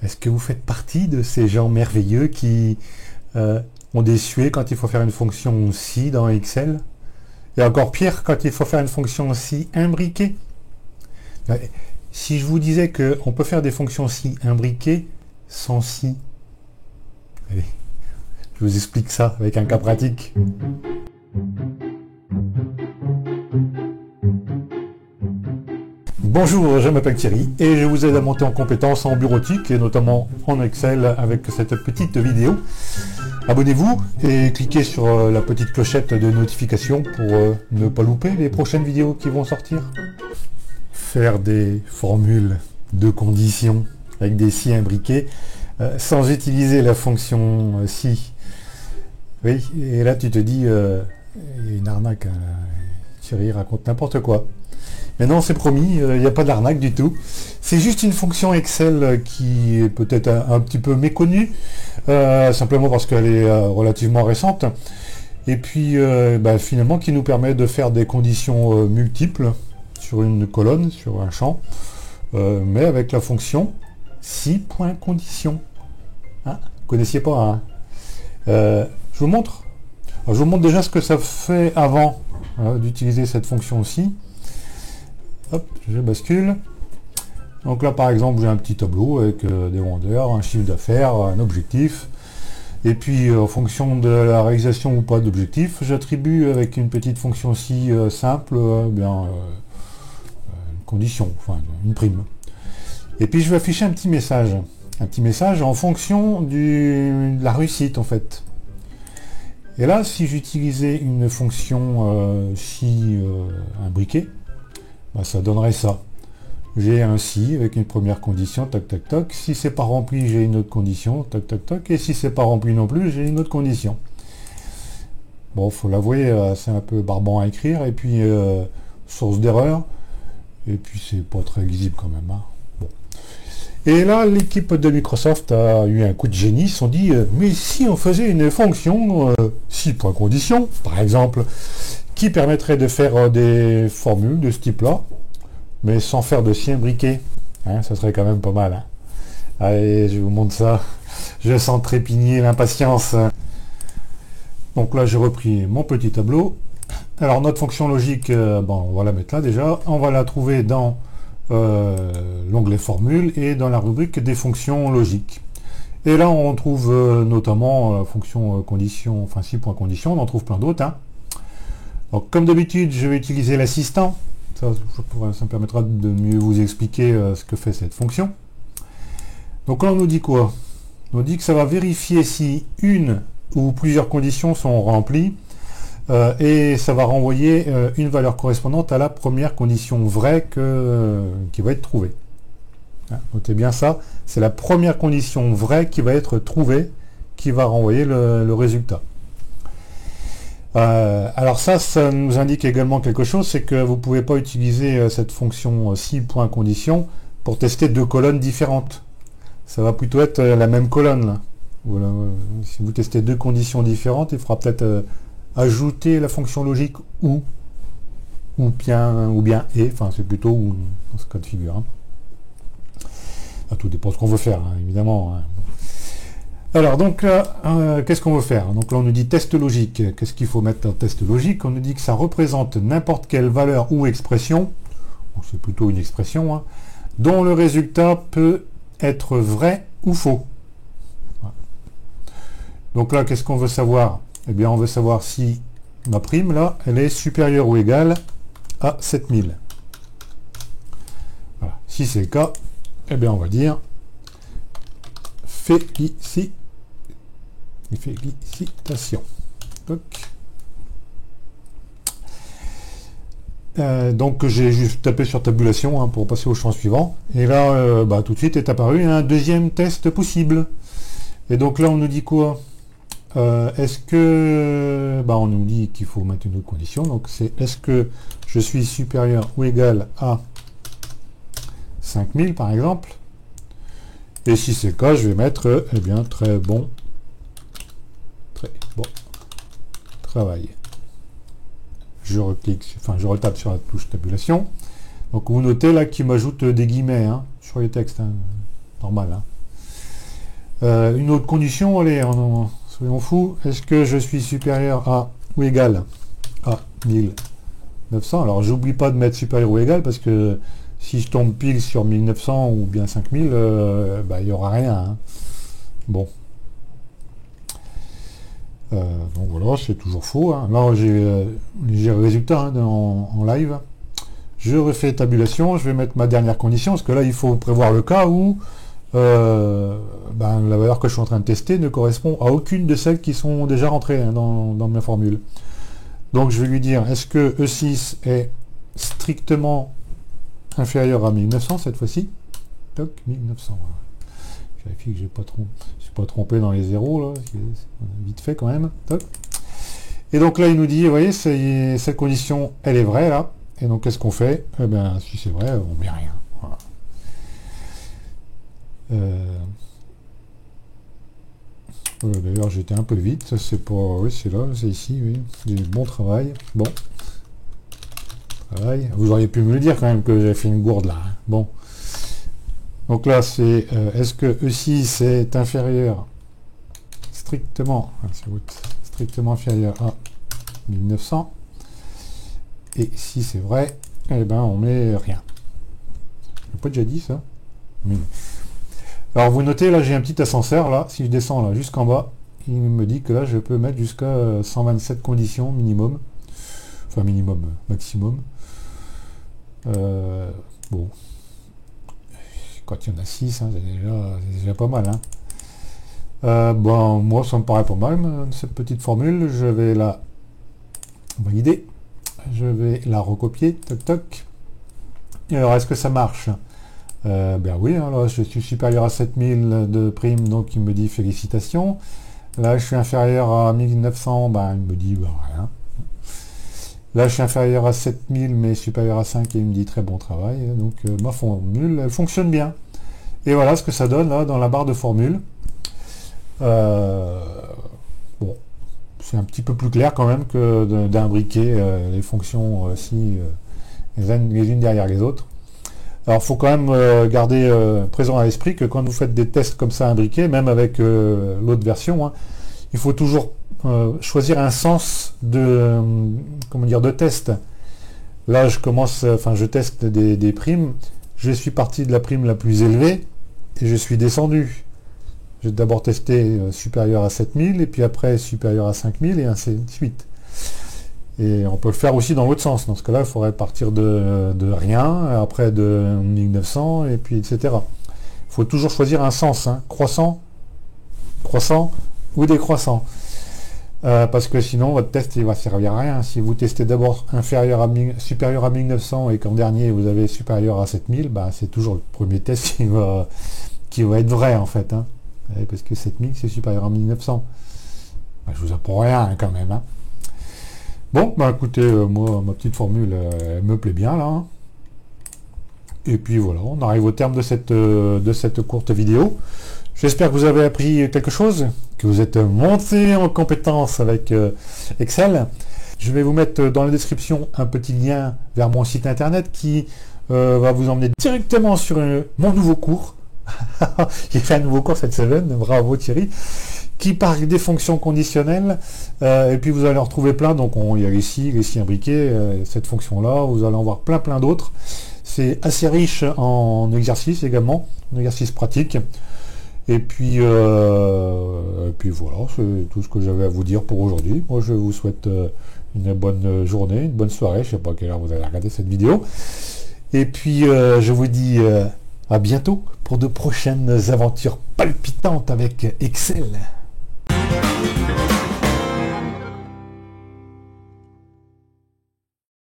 Est-ce que vous faites partie de ces gens merveilleux qui ont des suées quand il faut faire une fonction si dans Excel? Et encore pire quand il faut faire une fonction si imbriquée. Si je vous disais qu'on peut faire des fonctions si imbriquées sans si. Allez, je vous explique ça avec un cas pratique. Bonjour, je m'appelle Thierry et je vous aide à monter en compétences en bureautique et notamment en Excel avec cette petite vidéo. Abonnez-vous et cliquez sur la petite clochette de notification pour ne pas louper les prochaines vidéos qui vont sortir. Faire des formules de conditions avec des si imbriqués sans utiliser la fonction si. Oui, et là tu te dis, il y a une arnaque, Thierry raconte n'importe quoi. Mais non, c'est promis, il n'y a pas d'arnaque du tout. C'est juste une fonction Excel qui est peut-être un petit peu méconnue, simplement parce qu'elle est relativement récente. Et puis, finalement, qui nous permet de faire des conditions multiples sur une colonne, sur un champ, mais avec la fonction si.condition. Hein, vous connaissiez pas, hein. Je vous montre. Alors, je vous montre déjà ce que ça fait avant d'utiliser cette fonction si. Hop, je bascule. Donc là, par exemple, j'ai un petit tableau avec des vendeurs, un chiffre d'affaires, un objectif. Et puis, en fonction de la réalisation ou pas d'objectif, j'attribue avec une petite fonction si simple, une condition, enfin une prime. Et puis, je vais afficher un petit message. Un petit message en fonction de la réussite, en fait. Et là, si j'utilisais une fonction si imbriquée, ça donnerait ça. J'ai un si avec une première condition, tac tac tac. Si c'est pas rempli, j'ai une autre condition, tac tac tac. Et si c'est pas rempli non plus, j'ai une autre condition. Bon, faut l'avouer, c'est un peu barbant à écrire. Et puis, source d'erreur. Et puis, c'est pas très lisible quand même. Hein. Bon. Et là, l'équipe de Microsoft a eu un coup de génie. Ils se sont dit, mais si on faisait une fonction si.condition, par exemple, qui permettrait de faire des formules de ce type-là, mais sans faire de si imbriqué. Hein, ça serait quand même pas mal. Hein. Allez, je vous montre ça. Je sens trépigner l'impatience. Donc là, j'ai repris mon petit tableau. Alors, notre fonction logique, on va la mettre là déjà. On va la trouver dans l'onglet formules et dans la rubrique des fonctions logiques. Et là, on trouve notamment fonction condition, enfin si.condition, on en trouve plein d'autres. Hein. Donc, comme d'habitude, je vais utiliser l'assistant. Ça me permettra de mieux vous expliquer ce que fait cette fonction. Donc là, on nous dit quoi? On nous dit que ça va vérifier si une ou plusieurs conditions sont remplies et ça va renvoyer une valeur correspondante à la première condition vraie qui va être trouvée. Hein, notez bien ça, c'est la première condition vraie qui va être trouvée qui va renvoyer le résultat. Alors ça nous indique également quelque chose, c'est que vous ne pouvez pas utiliser cette fonction si.condition pour tester deux colonnes différentes. Ça va plutôt être la même colonne. Là. Voilà. Si vous testez deux conditions différentes, il faudra peut-être ajouter la fonction logique ou bien et, enfin c'est plutôt ou dans ce cas de figure. Hein. Tout dépend de ce qu'on veut faire, hein, évidemment. Hein. Alors, donc, qu'est-ce qu'on veut faire? Donc là, on nous dit test logique. Qu'est-ce qu'il faut mettre dans test logique? On nous dit que ça représente n'importe quelle valeur ou expression, c'est plutôt une expression, hein, dont le résultat peut être vrai ou faux. Voilà. Donc là, qu'est-ce qu'on veut savoir? Eh bien, on veut savoir si ma prime, là, elle est supérieure ou égale à 7000. Voilà. Si c'est le cas, eh bien, on va dire félicitations. Donc j'ai juste tapé sur tabulation hein, pour passer au champ suivant. Et là, tout de suite est apparu un deuxième test possible. Et donc là, on nous dit quoi? Est-ce que... on nous dit qu'il faut mettre une autre condition. Donc c'est est-ce que je suis supérieur ou égal à 5000 par exemple? Et si c'est le cas, je vais mettre, très bon travail. Je reclique, je retape sur la touche tabulation. Donc vous notez là qu'il m'ajoute des guillemets hein, sur les textes, hein, normal. Hein. Une autre condition, allez, soyons fous. Est-ce que je suis supérieur à ou égal à 1900? Alors, j'oublie pas de mettre supérieur ou égal parce que si je tombe pile sur 1900 ou bien 5000, bah, il n'y aura rien. Hein. Bon. Donc voilà, c'est toujours faux. Hein. Là, j'ai le résultat hein, en live. Je refais tabulation, je vais mettre ma dernière condition, parce que là, il faut prévoir le cas où la valeur que je suis en train de tester ne correspond à aucune de celles qui sont déjà rentrées hein, dans ma formule. Donc je vais lui dire, est-ce que E6 est strictement inférieur à 1900 cette fois-ci? Toc, 1900. Voilà. Je vérifie que je ne suis pas trompé dans les zéros, là, vite fait quand même. Toc. Et donc là, il nous dit, vous voyez, cette condition, elle est vraie là. Et donc, qu'est-ce qu'on fait? Eh bien, si c'est vrai, on met rien. Voilà. D'ailleurs, j'étais un peu vite. Ça, c'est pas... Oui, c'est là, c'est ici, oui. Du bon travail. Bon. Travail. Vous auriez pu me le dire quand même que j'avais fait une gourde là. Hein. Bon. Donc là, c'est... est-ce que E6 est inférieur strictement inférieur à 1900? Et si c'est vrai, eh ben on met rien. Je n'ai pas déjà dit ça. Oui. Alors vous notez, là j'ai un petit ascenseur, là, si je descends là jusqu'en bas, il me dit que là je peux mettre jusqu'à 127 conditions minimum. Enfin minimum, maximum. Bon. Quand il y en a 6, hein, c'est déjà pas mal. Hein. Bon, moi ça me paraît pas mal, cette petite formule. Je vais la valider. Je vais la recopier, toc toc. Et alors, est-ce que ça marche? Ben oui, hein, là, je suis supérieur à 7000 de prime, donc il me dit félicitations. Là, je suis inférieur à 1900, ben, il me dit ben, rien. Là, je suis inférieur à 7000, mais supérieur à 5, et il me dit très bon travail. Donc, ma formule, elle fonctionne bien. Et voilà ce que ça donne, là, dans la barre de formule. Bon. C'est un petit peu plus clair quand même que d'imbriquer les fonctions les unes derrière les autres. Alors il faut quand même garder présent à l'esprit que quand vous faites des tests comme ça imbriqués, même avec l'autre version, hein, il faut toujours choisir un sens de test. Là je teste des primes, je suis parti de la prime la plus élevée et je suis descendu. J'ai d'abord testé supérieur à 7000 et puis après supérieur à 5000 et ainsi de suite. Et on peut le faire aussi dans l'autre sens. Dans ce cas-là, il faudrait partir de rien, après de 1900 et puis etc. Il faut toujours choisir un sens, hein, croissant ou décroissant. Parce que sinon, votre test il va servir à rien. Si vous testez d'abord supérieur à 1900 et qu'en dernier vous avez supérieur à 7000, bah, c'est toujours le premier test qui va être vrai en fait. Hein. Parce que 7000 c'est supérieur à 1900. Ben, je vous apprends rien hein, quand même. Hein. Bon, bah écoutez, moi ma petite formule elle me plaît bien là. Hein. Et puis voilà, on arrive au terme de cette courte vidéo. J'espère que vous avez appris quelque chose, que vous êtes monté en compétence avec Excel. Je vais vous mettre dans la description un petit lien vers mon site internet qui va vous emmener directement sur mon nouveau cours. J'ai fait un nouveau cours cette semaine, bravo Thierry, qui parle des fonctions conditionnelles, et puis vous allez en retrouver plein, donc il y a les si imbriqués, cette fonction-là, vous allez en voir plein d'autres. C'est assez riche en exercices également, en exercices pratiques. Et puis voilà, c'est tout ce que j'avais à vous dire pour aujourd'hui. Moi je vous souhaite une bonne journée, une bonne soirée, je ne sais pas à quelle heure vous allez regarder cette vidéo. Et puis je vous dis à bientôt pour de prochaines aventures palpitantes avec Excel.